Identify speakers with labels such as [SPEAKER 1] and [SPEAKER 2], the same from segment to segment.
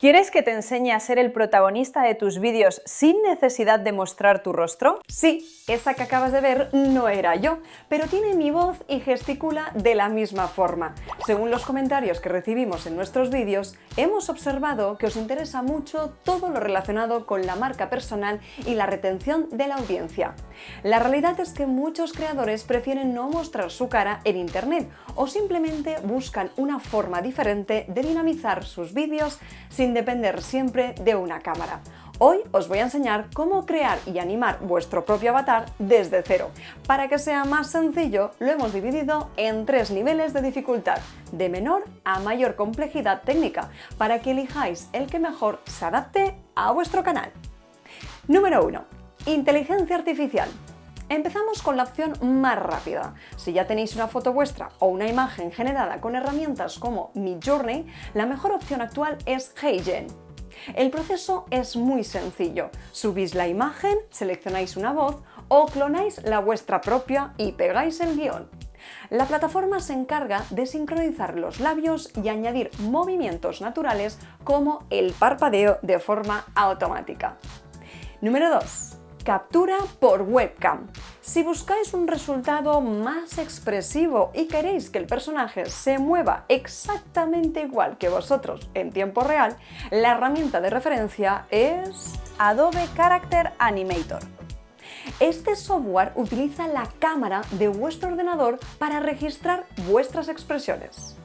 [SPEAKER 1] ¿Quieres que te enseñe a ser el protagonista de tus vídeos sin necesidad de mostrar tu rostro?
[SPEAKER 2] Sí, esa que acabas de ver no era yo, pero tiene mi voz y gesticula de la misma forma. Según los comentarios que recibimos en nuestros vídeos, hemos observado que os interesa mucho todo lo relacionado con la marca personal y la retención de la audiencia. La realidad es que muchos creadores prefieren no mostrar su cara en internet o simplemente buscan una forma diferente de dinamizar sus vídeos sin depender siempre de una cámara. Hoy os voy a enseñar cómo crear y animar vuestro propio avatar desde cero. Para que sea más sencillo, lo hemos dividido en 3 niveles de dificultad, de menor a mayor complejidad técnica, para que elijáis el que mejor se adapte a vuestro canal. Número 1. Inteligencia artificial. Empezamos con la opción más rápida. Si ya tenéis una foto vuestra o una imagen generada con herramientas como Midjourney, la mejor opción actual es HeyGen. El proceso es muy sencillo. Subís la imagen, seleccionáis una voz o clonáis la vuestra propia y pegáis el guión. La plataforma se encarga de sincronizar los labios y añadir movimientos naturales como el parpadeo de forma automática. Número 2. Captura por webcam. Si buscáis un resultado más expresivo y queréis que el personaje se mueva exactamente igual que vosotros en tiempo real, la herramienta de referencia es
[SPEAKER 1] Adobe Character Animator.
[SPEAKER 2] Este software utiliza la cámara de vuestro ordenador para registrar vuestras expresiones.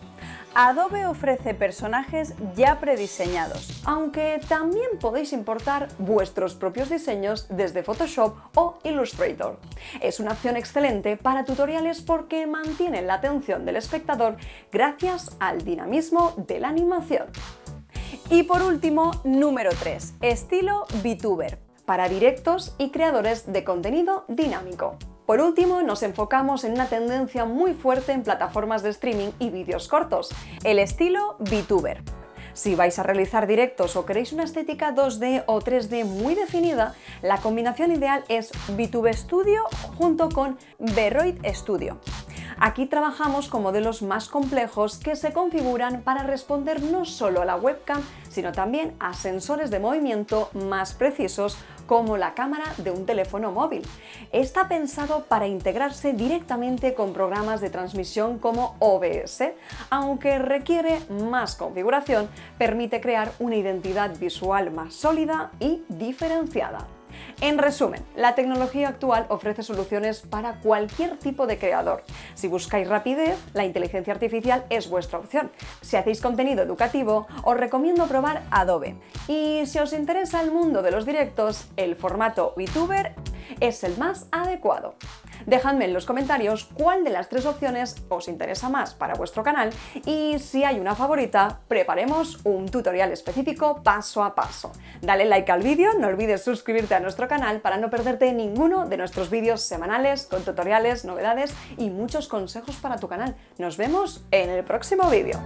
[SPEAKER 1] Adobe ofrece personajes ya prediseñados,
[SPEAKER 2] aunque también podéis importar vuestros propios diseños desde Photoshop o Illustrator. Es una opción excelente para tutoriales porque mantiene la atención del espectador gracias al dinamismo de la animación.
[SPEAKER 1] Y por último, número 3, estilo VTuber,
[SPEAKER 2] para directos y creadores de contenido dinámico. Por último, nos enfocamos en una tendencia muy fuerte en plataformas de streaming y vídeos cortos,
[SPEAKER 1] el estilo VTuber.
[SPEAKER 2] Si vais a realizar directos o queréis una estética 2D o 3D muy definida, la combinación ideal es VTube Studio junto con Beroid Studio. Aquí trabajamos con modelos más complejos que se configuran para responder no solo a la webcam, sino también a sensores de movimiento más precisos como la cámara de un teléfono móvil. Está pensado para integrarse directamente con programas de transmisión como OBS, aunque requiere más configuración, permite crear una identidad visual más sólida y diferenciada. En resumen, la tecnología actual ofrece soluciones para cualquier tipo de creador. Si buscáis rapidez, la inteligencia artificial es vuestra opción. Si hacéis contenido educativo, os recomiendo probar Adobe. Y si os interesa el mundo de los directos, el formato VTuber es el más adecuado. Dejadme en los comentarios cuál de las 3 opciones os interesa más para vuestro canal y si hay una favorita, preparemos un tutorial específico paso a paso. Dale like al vídeo, no olvides suscribirte a nuestro canal para no perderte ninguno de nuestros vídeos semanales con tutoriales, novedades y muchos consejos para tu canal. Nos vemos en el próximo vídeo.